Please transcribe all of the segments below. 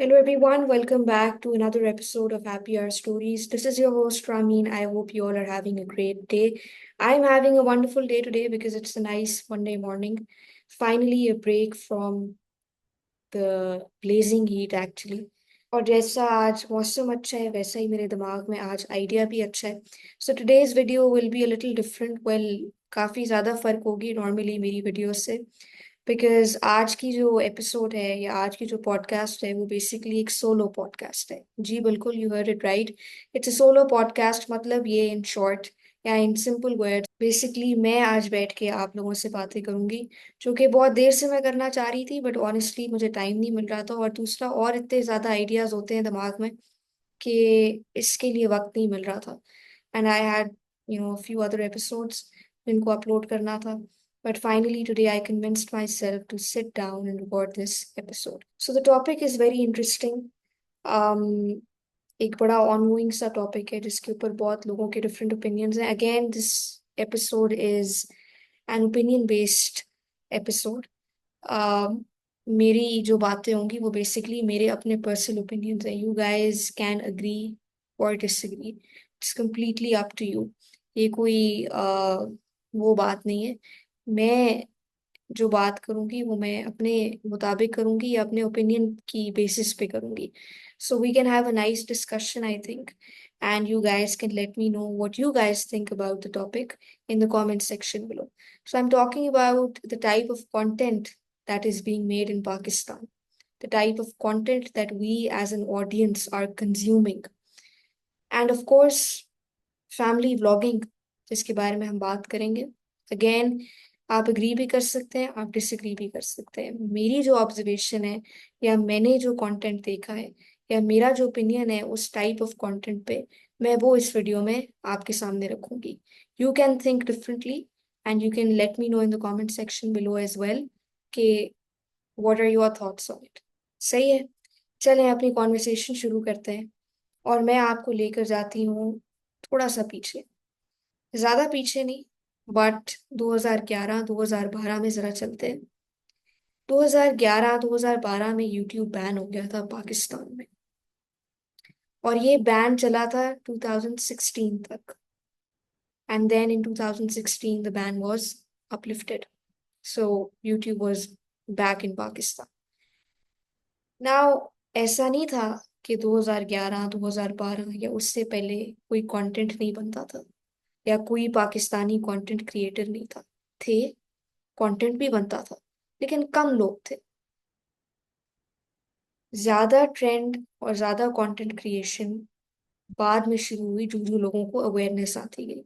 Hello everyone, welcome back to another episode of Happy Hour Stories. This is your host Ramin. I hope you all are having a great day. I'm having a wonderful day today because it's a nice Monday morning. Finally, a break from the blazing heat actually. और जैसा आज मौसम अच्छा है वैसा ही मेरे दिमाग में आज आइडिया भी अच्छा है. So today's video will be a little different. Well, काफ़ी ज़्यादा फर्क होगी नॉर्मली मेरी वीडियो से, बिकॉज आज की जो एपिसोड है या आज की जो पॉडकास्ट है वो बेसिकली एक सोलो पॉडकास्ट है. जी बिल्कुल, you heard it right. It's a solo podcast. मतलब ये इन शॉर्ट या इन सिंपल वर्ड्स बेसिकली मैं आज बैठ के आप लोगों से बातें करूंगी, जो कि बहुत देर से मैं करना चाह रही थी बट ऑनेस्टली मुझे टाइम नहीं मिल रहा था, और दूसरा और इतने ज़्यादा आइडियाज़ होते हैं दिमाग में कि इसके लिए वक्त नहीं मिल रहा था. And I had few other episodes जिनको अपलोड करना था. But finally, today I convinced myself to sit down and record this episode. So the topic is very interesting. Um, एक बड़ा ongoing सा topic है जिसके ऊपर बहुत लोगों के different opinions हैं. Again, this episode is an opinion based episode. um, मेरी जो बातें होंगी वो बेसिकली मेरे अपने पर्सनल ओपिनियंस हैं. यू गाइज कैन अग्री और disagree. It's completely up to you. ये कोई वो बात नहीं है. मैं जो बात करूंगी वो मैं अपने मुताबिक करूंगी या अपने ओपिनियन की बेसिस पे करूंगी. So we can have a nice discussion I think, and you guys can let me know what you guys think about the topic in the comment section below. So I'm talking about the type of content that is being made in Pakistan, the type of content that we as an audience are consuming, and of course family vlogging, जिसके बारे में हम बात करेंगे. Again, आप agree भी कर सकते हैं, आप डिसएग्री भी कर सकते हैं. मेरी जो ऑब्जर्वेशन है या मैंने जो कंटेंट देखा है या मेरा जो ओपिनियन है उस टाइप ऑफ कंटेंट पे, मैं वो इस वीडियो में आपके सामने रखूंगी. You can think differently and you can let me know in the comment section below as well कि what are your thoughts on it. सही है, चलें अपनी कॉन्वर्सेशन शुरू करते हैं. और मैं आपको लेकर जाती हूँ थोड़ा सा पीछे, ज्यादा पीछे नहीं, बट 2011 2012 में जरा चलते हैं. 2011 2012 में यूट्यूब बैन हो गया था पाकिस्तान में, और ये बैन चला था 2016 तक. And then in 2016 the ban was uplifted, so YouTube was back in Pakistan. Now ऐसा नहीं था कि 2011 2012 या उससे पहले कोई कंटेंट नहीं बनता था या कोई पाकिस्तानी कंटेंट क्रिएटर नहीं था. थे, कंटेंट भी बनता था, लेकिन कम लोग थे. ज्यादा ट्रेंड और ज्यादा कंटेंट क्रिएशन बाद में शुरू हुई, जो जो लोगों को अवेयरनेस आती गई.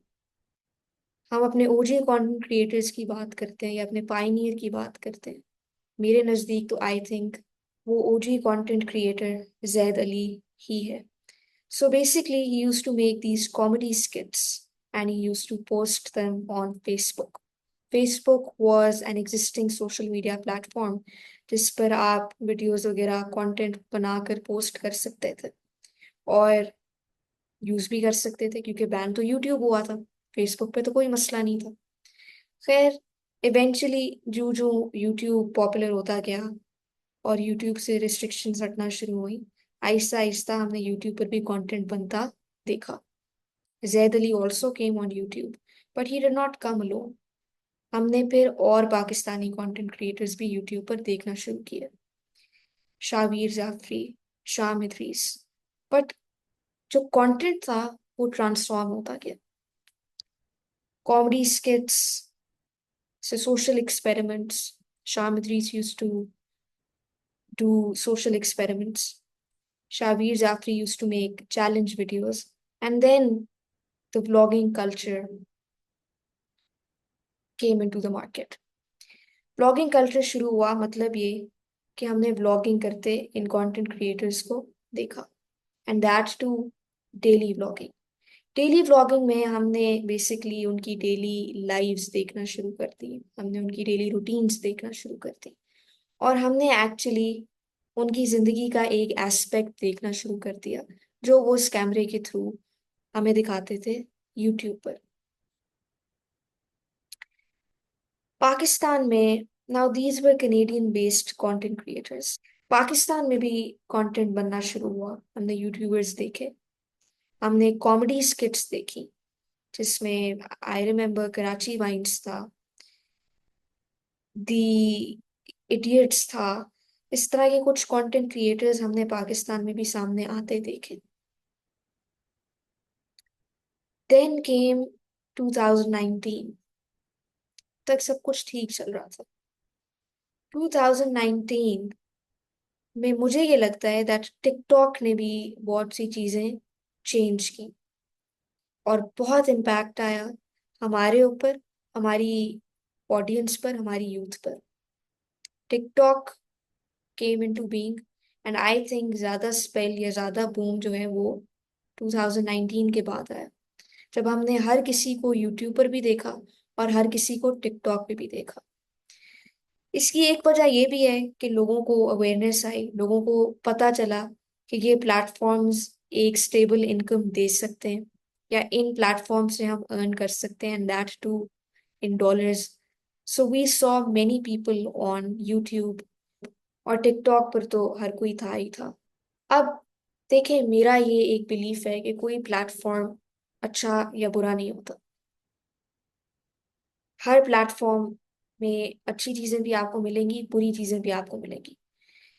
हम अपने ओजी कंटेंट क्रिएटर्स की बात करते हैं या अपने पाइनियर की बात करते हैं. मेरे नज़दीक तो आई थिंक वो ओजी कंटेंट क्रिएटर जैद अली ही है. So basically, he used to make these comedy skits and he used to post them on Facebook. Facebook was an existing social media platform जिस पर आप वीडियोस वगैरह कंटेंट बनाकर पोस्ट कर सकते थे और यूज भी कर सकते थे, क्योंकि बैन तो यूट्यूब हुआ था, फेसबुक पे तो कोई मसला नहीं था. खैर, इवेंचुअली जो जो यूट्यूब पॉपुलर होता गया और यूट्यूब से रिस्ट्रिक्शंस हटना शुरू हुई, आहिस्ता आहिस्ता हमने यूट्यूब पर भी कंटेंट बनता देखा. Zaid Ali also came on YouTube, but he did not come alone. हमने फिर और पाकिस्तानी कंटेंट क्रिएटर्स भी यूट्यूब पर देखना शुरू किया. शावीर जाफरी, शाम इदरीस. बट जो कंटेंट था वो ट्रांसफॉर्म होता गया. कॉमेडी स्किट्स से social experiments. Shaam Idrees used to do social experiments. Shavir Zafri used to make challenge videos. And then the vlogging culture came into the market. Vlogging culture शुरू हुआ, मतलब ये कि हमने vlogging करते इन content creators को देखा. And that too, daily vlogging. Daily vlogging में हमने बेसिकली उनकी डेली लाइव्स देखना शुरू कर दी, हमने उनकी डेली रूटीन्स देखना शुरू कर दी, और हमने एक्चुअली उनकी जिंदगी का एक एस्पेक्ट देखना शुरू कर दिया जो वो उस कैमरे के थ्रू हमें दिखाते थे यूट्यूब पर. पाकिस्तान में, now these were Canadian based content creators. Pakistan में भी कंटेंट बनना शुरू हुआ। हमने यूट्यूबर्स देखे, हमने कॉमेडी स्किट्स देखी, जिसमें आई रिमेम्बर कराची वाइन्स था, दी इडियट्स था। इस तरह के कुछ कंटेंट क्रिएटर्स हमने पाकिस्तान में भी सामने आते देखे। देन केम 2019, तक सब कुछ ठीक चल रहा था। 2019 में मुझे ये लगता है दैट टिकटॉक ने भी बहुत सी चीजें चेंज की और बहुत इम्पैक्ट आया हमारे ऊपर, हमारी ऑडियंस पर, हमारी यूथ पर। TikTok came into being, and I think ज्यादा स्पेल या ज्यादा बूम जो है वो 2019 के बाद आया, जब हमने हर किसी को यूट्यूब पर भी देखा और हर किसी को टिकटॉक पे भी देखा। इसकी एक वजह ये भी है कि लोगों को अवेयरनेस आई, लोगों को पता चला कि ये प्लेटफॉर्म्स एक स्टेबल इनकम दे सकते हैं, या इन प्लेटफॉर्म से हम अर्न कर सकते हैं, and that too in dollars. So we saw many people on YouTube, और टिकटॉक पर तो हर कोई था ही था। अब देखें, मेरा ये एक बिलीफ है कि कोई प्लेटफॉर्म अच्छा या बुरा नहीं होता। हर प्लेटफॉर्म में अच्छी चीजें भी आपको मिलेंगी, बुरी चीजें भी आपको मिलेंगी।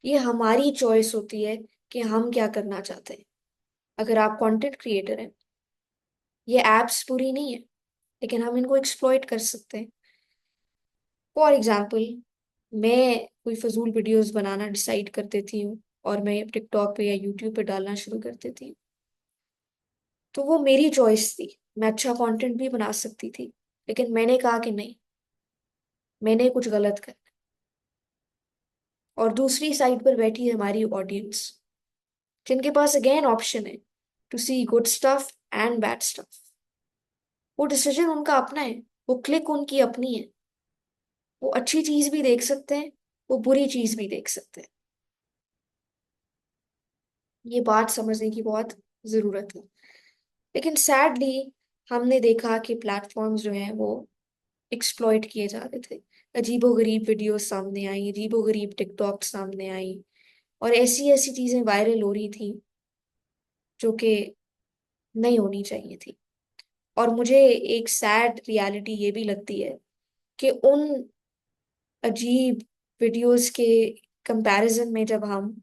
ये हमारी चॉइस होती है कि हम क्या करना चाहते हैं। अगर आप कंटेंट क्रिएटर हैं, ये एप्स बुरी नहीं है, लेकिन हम इनको एक्सप्लॉइट कर सकते हैं। फॉर एग्जाम्पल, मैं कोई फजूल वीडियोस बनाना डिसाइड कर देती हूँ और मैं टिकटॉक पे या यूट्यूब पे डालना शुरू कर देती हूँ, तो वो मेरी चॉइस थी। मैं अच्छा कंटेंट भी बना सकती थी, लेकिन मैंने कहा कि नहीं, मैंने कुछ गलत कर। और दूसरी साइड पर बैठी है हमारी ऑडियंस, जिनके पास अगेन ऑप्शन है to see good stuff and bad stuff. वो डिसीजन उनका अपना है, वो क्लिक उनकी अपनी है। वो अच्छी चीज भी देख सकते हैं, वो बुरी चीज भी देख सकते हैं। ये बात समझने की बहुत जरूरत है। लेकिन सैडली हमने देखा कि प्लेटफॉर्म्स जो हैं वो एक्सप्लॉइट किए जा रहे थे। अजीबोगरीब वीडियोस सामने आई, अजीबोगरीब टिकटॉक सामने आई, और ऐसी ऐसी चीजें वायरल हो रही थी जो कि नहीं होनी चाहिए थी। और मुझे एक सैड रियलिटी ये भी लगती है कि उन अजीब वीडियोस के कंपैरिजन में जब हम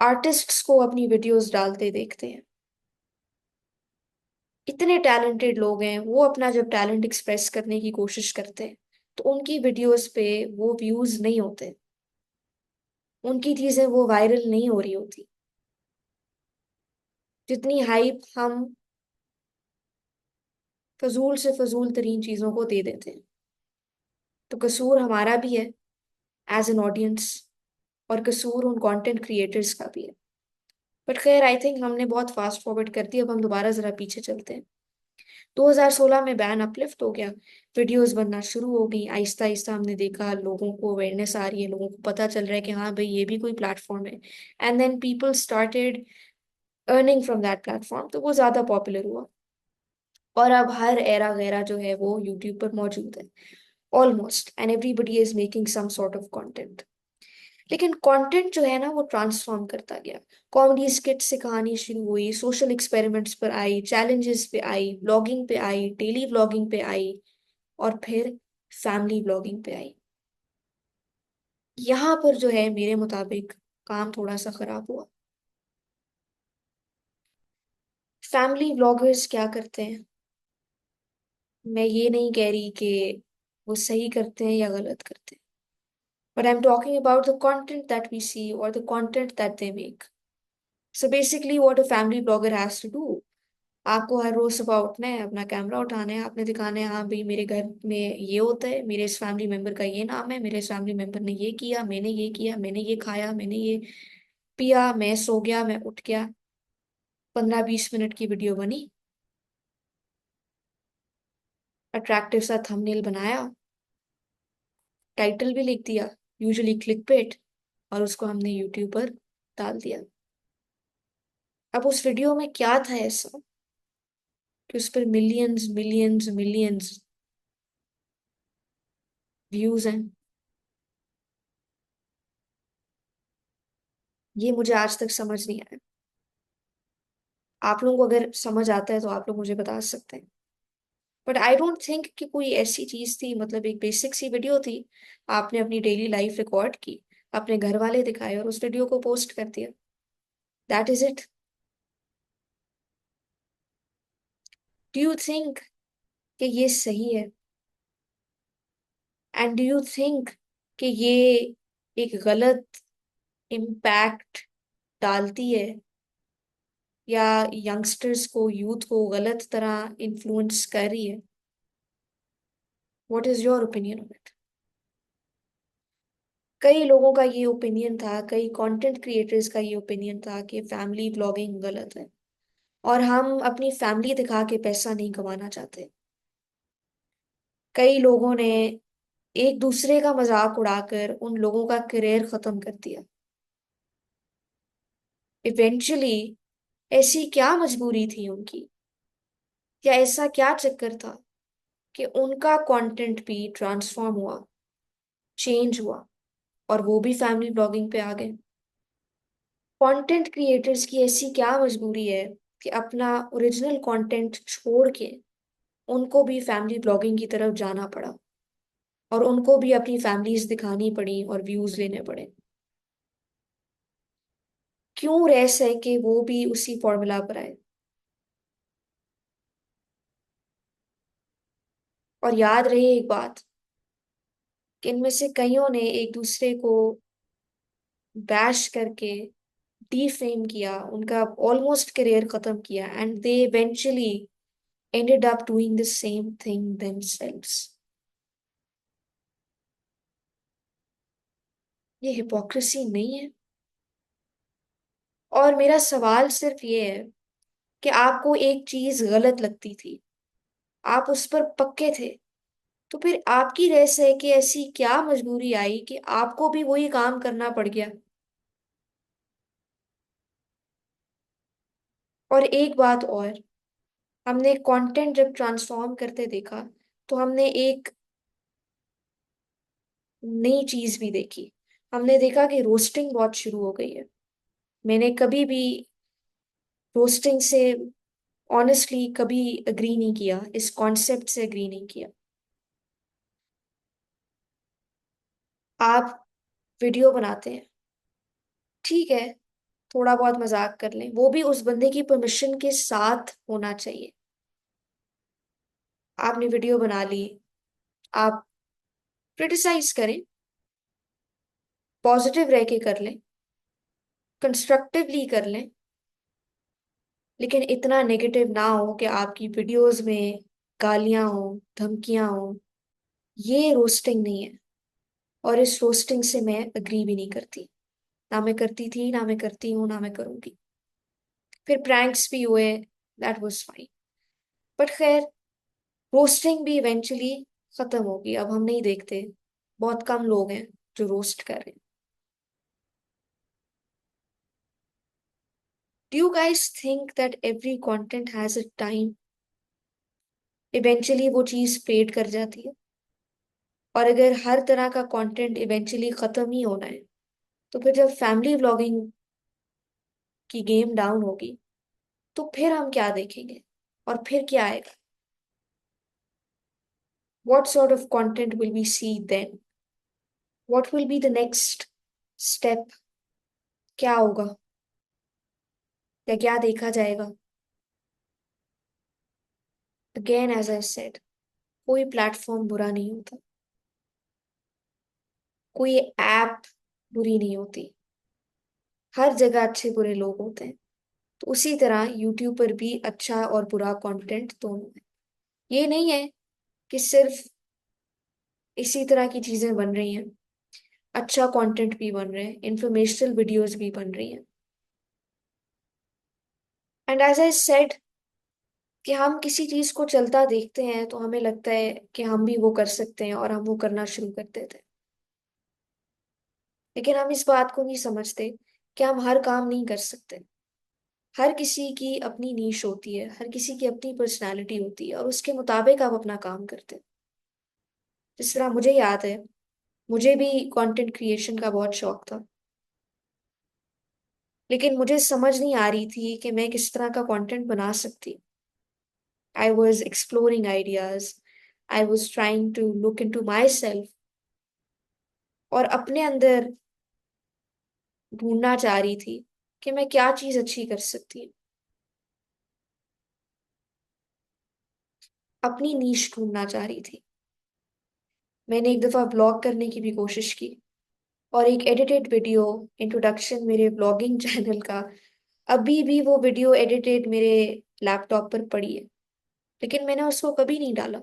आर्टिस्ट्स को अपनी वीडियोस डालते देखते हैं, इतने टैलेंटेड लोग हैं, वो अपना जब टैलेंट एक्सप्रेस करने की कोशिश करते हैं, तो उनकी वीडियोस पे वो व्यूज नहीं होते, उनकी चीजें वो वायरल नहीं हो रही होती। जितनी हाइप हम फजूल से फजूल तरीन चीजों को दे देते हैं, तो कसूर हमारा भी है एज एन ऑडियंस, और कसूर उन कंटेंट क्रिएटर्स का भी है। बट खैर, आई थिंक हमने बहुत फास्ट फॉरवर्ड कर दिया, अब हम दोबारा जरा पीछे चलते हैं। 2016 में बैन अपलिफ्ट हो गया, वीडियोस बनना शुरू हो गई, आहिस्ता आहिस्ता हमने देखा लोगों को अवेयरनेस आ रही है, लोगों को पता चल रहा है कि हाँ भाई, ये भी कोई प्लेटफॉर्म है। And then people started earning from that platform, तो वो ज्यादा पॉपुलर हुआ। और अब हर एरा गैरा जो है वो यूट्यूब पर मौजूद है, almost, and everybody is making some sort of content. लेकिन कंटेंट जो है ना, वो ट्रांसफॉर्म करता गया। कॉमेडी स्किट से कहानी शुरू हुई, सोशल एक्सपेरिमेंट्स पर आई, चैलेंजेस पे आई, ब्लॉगिंग पे आई, डेली ब्लॉगिंग पे आई, और फिर फैमिली ब्लॉगिंग पे आई। यहाँ पर जो है मेरे मुताबिक काम थोड़ा सा खराब हुआ। फैमिली ब्लॉगर्स क्या करते हैं, मैं ये नहीं कह रही कि वो सही करते हैं या गलत करते हैं, but I am talking about the content that we see और the content that they make. So basically what a family blogger has to do, आपको हर रोज सुबह उठना है, अपना कैमरा उठाना है, आपने दिखाना है हाँ भाई मेरे घर में ये होता है, मेरे इस फैमिली मेंबर का ये नाम है, मेरे इस फैमिली मेंबर ने ये किया, मैंने ये किया, मैंने ये खाया, मैंने ये पिया, मैं सो गया, मैं उठ गया। 15-20 मिनट की वीडियो बनी, अट्रैक्टिव सा थंबनेल बनाया, टाइटल भी लिख दिया, यूजुअली क्लिक पेट, और उसको हमने यूट्यूब पर डाल दिया। अब उस वीडियो में क्या था ऐसा कि उस पर मिलियंस मिलियंस मिलियंस व्यूज हैं? ये मुझे आज तक समझ नहीं आया। आप लोगों को अगर समझ आता है तो आप लोग मुझे बता सकते हैं। बट आई डोंट थिंक कि कोई ऐसी चीज थी, मतलब एक बेसिक सी वीडियो थी। आपने अपनी डेली लाइफ रिकॉर्ड की, अपने घर वाले दिखाए और उस वीडियो को पोस्ट कर दिया। That is it. Do you think कि ये सही है? एंड डू यू थिंक कि ये एक गलत इम्पैक्ट डालती है, या यंगस्टर्स को, यूथ को गलत तरह इन्फ्लुएंस कर रही है? What is your opinion on it? कई लोगों का ये ओपिनियन था, कई कंटेंट क्रिएटर्स का ये ओपिनियन था कि फैमिली ब्लॉगिंग गलत है और हम अपनी फैमिली दिखा के पैसा नहीं कमाना चाहते। कई लोगों ने एक दूसरे का मजाक उड़ाकर उन लोगों का करियर खत्म कर दिया। इवेंचुअली ऐसी क्या मजबूरी थी उनकी, या ऐसा क्या चक्कर था कि उनका कंटेंट भी ट्रांसफॉर्म हुआ, चेंज हुआ, और वो भी फैमिली ब्लॉगिंग पे आ गए? कंटेंट क्रिएटर्स की ऐसी क्या मजबूरी है कि अपना ओरिजिनल कंटेंट छोड़ के उनको भी फैमिली ब्लॉगिंग की तरफ जाना पड़ा, और उनको भी अपनी फैमिलीज दिखानी पड़ी और व्यूज लेने पड़े? क्यों रेस है कि वो भी उसी फॉर्मूला पर आए? और याद रहे एक बात, कि इनमें से कईयों ने एक दूसरे को बैश करके डिफेम किया, उनका ऑलमोस्ट करियर खत्म किया, and they eventually ended up doing the same thing themselves. ये हिपोक्रेसी नहीं है? और मेरा सवाल सिर्फ ये है कि आपको एक चीज गलत लगती थी, आप उस पर पक्के थे, तो फिर आपकी रेस है कि ऐसी क्या मजबूरी आई कि आपको भी वही काम करना पड़ गया? और एक बात और, हमने कंटेंट जब ट्रांसफॉर्म करते देखा, तो हमने एक नई चीज भी देखी। हमने देखा कि रोस्टिंग बहुत शुरू हो गई है। मैंने कभी भी रोस्टिंग से ऑनेस्टली कभी अग्री नहीं किया, इस कॉन्सेप्ट से अग्री नहीं किया। आप वीडियो बनाते हैं, ठीक है, थोड़ा बहुत मजाक कर लें, वो भी उस बंदे की परमिशन के साथ होना चाहिए। आपने वीडियो बना ली, आप क्रिटिसाइज करें, पॉजिटिव रह के कर लें, कंस्ट्रक्टिवली कर लें, लेकिन इतना नेगेटिव ना हो कि आपकी वीडियोस में गालियां हो, धमकियां हो। ये रोस्टिंग नहीं है, और इस रोस्टिंग से मैं अग्री भी नहीं करती। ना मैं करती थी, ना मैं करती हूँ, ना मैं करूंगी। फिर प्रैंक्स भी हुए, दैट वाज फाइन। बट खैर, रोस्टिंग भी इवेंचुअली खत्म होगी, अब हम नहीं देखते। बहुत कम लोग हैं जो रोस्ट कर रहे हैं। Do you guys think that every content has a time? Eventually वो चीज फेड कर जाती है। और अगर हर तरह का कंटेंट इवेंचुअली खत्म ही होना है, तो फिर जब फैमिली व्लॉगिंग की गेम डाउन होगी, तो फिर हम क्या देखेंगे? और फिर क्या आएगा? What sort of content will we see then? What will be the next step? क्या होगा, या क्या देखा जाएगा? Again, as I said, कोई प्लेटफॉर्म बुरा नहीं होता, कोई ऐप बुरी नहीं होती। हर जगह अच्छे बुरे लोग होते हैं। तो उसी तरह यूट्यूब पर भी अच्छा और बुरा कंटेंट दोनों है। ये नहीं है कि सिर्फ इसी तरह की चीजें बन रही हैं। अच्छा कंटेंट भी बन रहे हैं, इंफॉर्मेशनल वीडियोस भी बन रही हैं। एंड एज आई सेड, कि हम किसी चीज को चलता देखते हैं तो हमें लगता है कि हम भी वो कर सकते हैं, और हम वो करना शुरू कर देते हैं। लेकिन हम इस बात को नहीं समझते कि हम हर काम नहीं कर सकते। हर किसी की अपनी नीश होती है, हर किसी की अपनी पर्सनालिटी होती है, और उसके मुताबिक आप अपना काम करते हैं। जिस तरह मुझे याद है, मुझे भी कंटेंट क्रिएशन का बहुत शौक था। लेकिन मुझे समझ नहीं आ रही थी कि मैं किस तरह का कंटेंट बना सकती। I was exploring ideas, I was trying to look into myself, और अपने अंदर ढूंढना चाह रही थी कि मैं क्या चीज अच्छी कर सकती हूँ। अपनी नीश ढूंढना चाह रही थी। मैंने एक दफा ब्लॉग करने की भी कोशिश की, और एक एडिटेड वीडियो इंट्रोडक्शन मेरे ब्लॉगिंग चैनल का, अभी भी वो वीडियो एडिटेड मेरे लैपटॉप पर पड़ी है। लेकिन मैंने उसको कभी नहीं डाला,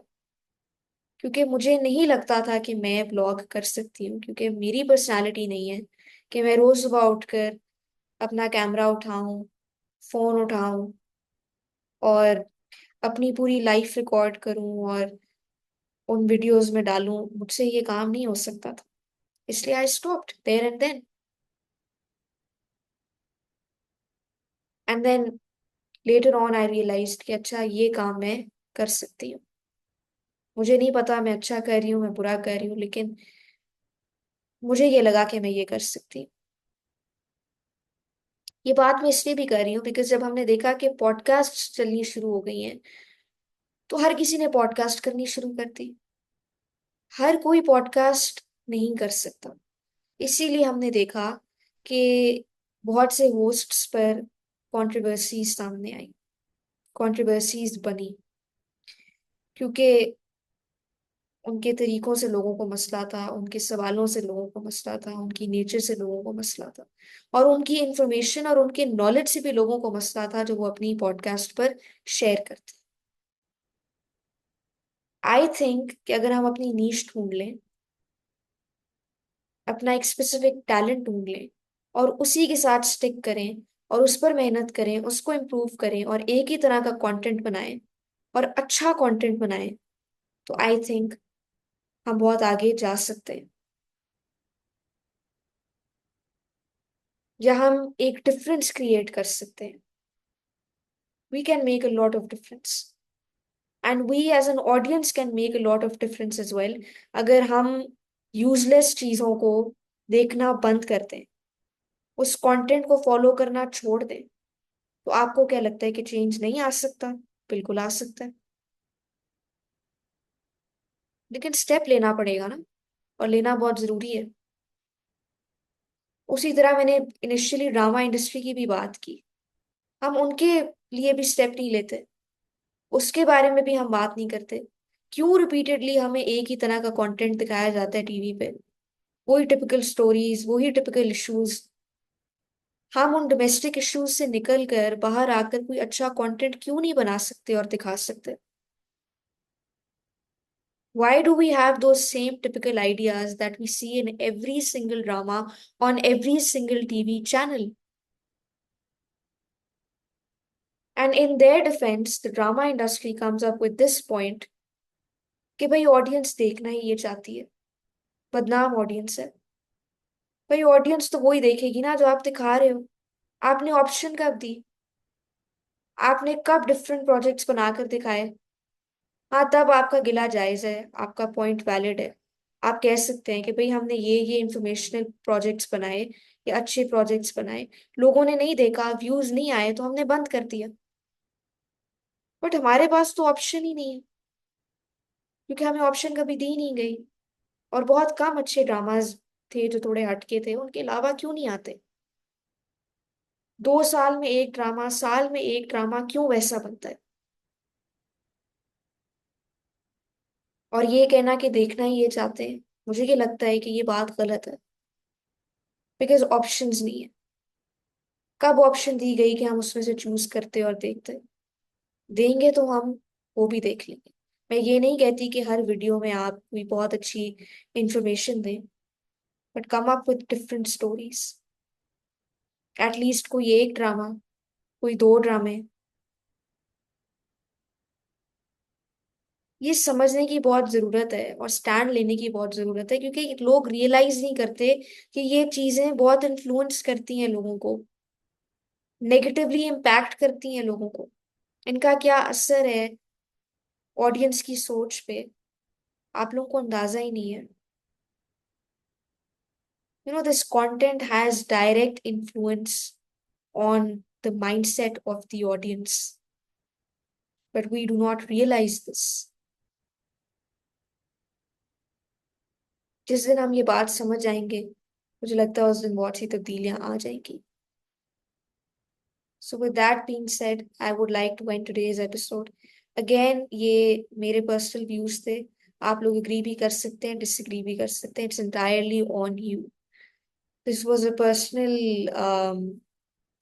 क्योंकि मुझे नहीं लगता था कि मैं ब्लॉग कर सकती हूँ, क्योंकि मेरी पर्सनालिटी नहीं है कि मैं रोज सुबह उठकर अपना कैमरा उठाऊं, फोन उठाऊं, और अपनी पूरी लाइफ रिकॉर्ड करूं और उन वीडियोस में डालूं। मुझसे ये काम नहीं हो सकता था, इसलिए I stopped there and then later on I realised कि अच्छा, ये काम मैं कर सकती हूँ। मुझे नहीं पता मैं अच्छा कर रही हूँ, मैं बुरा कर रही हूँ, लेकिन मुझे ये लगा कि मैं ये कर सकती हूँ। ये बात मैं इसलिए भी कर रही हूँ बिकॉज जब हमने देखा कि पॉडकास्ट चलनी शुरू हो गई हैं, तो हर किसी ने पॉडकास्ट करनी शुरू कर दी। हर कोई पॉडकास्ट नहीं कर सकता, इसीलिए हमने देखा कि बहुत से होस्ट्स पर कंट्रोवर्सीज सामने आई, कंट्रोवर्सीज बनी, क्योंकि उनके तरीकों से लोगों को मसला था, उनके सवालों से लोगों को मसला था, उनकी नेचर से लोगों को मसला था, और उनकी इंफॉर्मेशन और उनके नॉलेज से भी लोगों को मसला था, जो वो अपनी पॉडकास्ट पर शेयर करते। आई थिंक कि अगर हम अपनी नीश ढूंढ लें, अपना एक स्पेसिफिक टैलेंट ढूंढ लें, और उसी के साथ स्टिक करें, और उस पर मेहनत करें, उसको इम्प्रूव करें, और एक ही तरह का कंटेंट बनाएं, और अच्छा कंटेंट बनाएं, तो आई थिंक हम बहुत आगे जा सकते हैं, या हम एक डिफरेंस क्रिएट कर सकते हैं। We can make a lot of difference, and we as an audience can make a lot of difference as well, अगर हम यूजलेस चीजों को देखना बंद कर दें, उस कंटेंट को फॉलो करना छोड़ दें। तो आपको क्या लगता है कि चेंज नहीं आ सकता? बिल्कुल आ सकता है, लेकिन स्टेप लेना पड़ेगा ना, और लेना बहुत जरूरी है। उसी तरह मैंने इनिशियली ड्रामा इंडस्ट्री की भी बात की, हम उनके लिए भी स्टेप नहीं लेते, उसके बारे में भी हम बात नहीं करते। क्यों रिपीटेडली हमें एक ही तरह का कंटेंट दिखाया जाता है टीवी पे, वही टिपिकल स्टोरीज, वही टिपिकल इश्यूज। हम उन डोमेस्टिक इश्यूज से निकल कर बाहर आकर कोई अच्छा कंटेंट क्यों नहीं बना सकते और दिखा सकते? Why do we have those same typical ideas that we see in every single drama on every single TV channel? And in their defense, the drama industry comes up with this point कि भाई audience देखना ही ये चाहती है, बदनाम audience है। भाई audience तो वही देखेगी ना जो आप दिखा रहे हो। आपने ऑप्शन कब दी? आपने कब डिफरेंट प्रोजेक्ट्स बनाकर दिखाए? हाँ, तब आपका गिला जायज है, आपका पॉइंट वैलिड है। आप कह सकते हैं कि भाई हमने ये इंफॉर्मेशनल प्रोजेक्ट्स बनाए, या अच्छे प्रोजेक्ट्स बनाए, लोगों ने नहीं देखा, व्यूज नहीं आए, तो हमने बंद कर दिया। बट हमारे पास तो ऑप्शन ही नहीं है, क्योंकि हमें ऑप्शन कभी दी नहीं गई। और बहुत कम अच्छे ड्रामाज थे जो थोड़े हटके थे, उनके अलावा क्यों नहीं आते? 2 साल में एक ड्रामा, साल में एक ड्रामा, क्यों वैसा बनता है? और ये कहना कि देखना ही ये चाहते हैं, मुझे ये लगता है कि ये बात गलत है, बिकॉज ऑप्शंस नहीं है। कब ऑप्शन दी गई कि हम उसमें से चूज करते और देखते? देंगे तो हम वो भी देख लेंगे। मैं ये नहीं कहती कि हर वीडियो में आप कोई बहुत अच्छी इंफॉर्मेशन दें, but come up with different stories. At least कोई एक ड्रामा, कोई 2 ड्रामे। ये समझने की बहुत जरूरत है, और स्टैंड लेने की बहुत जरूरत है, क्योंकि लोग रियलाइज नहीं करते कि ये चीजें बहुत इन्फ्लुएंस करती हैं लोगों को, नेगेटिवली इम्पैक्ट करती हैं लोगों को। इनका क्या असर है ऑडियंस की सोच पे, आप लोगों को अंदाजा ही नहीं है। This content has direct influence on the mindset of the audience, but we do not realize this. जिस दिन हम ये बात समझ जाएंगे, मुझे लगता है उस दिन बहुत सी तब्दीलियां आ जाएंगी. So with that being said, I would like to end today's episode. Again, ये मेरे personal views थे. आप लोग agree भी कर सकते हैं, disagree भी कर सकते हैं. It's entirely on you. This was a personal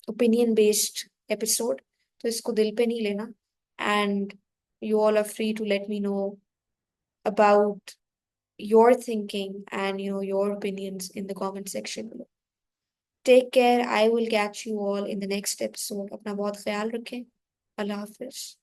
opinion based episode, तो इसको दिल पे नहीं लेना. And you all are free to let me know about your thinking and your opinions in the comment section below. Take care. I will catch you all in the next episode. अपना बहुत ख्याल रखें. अल्लाह हाफिज.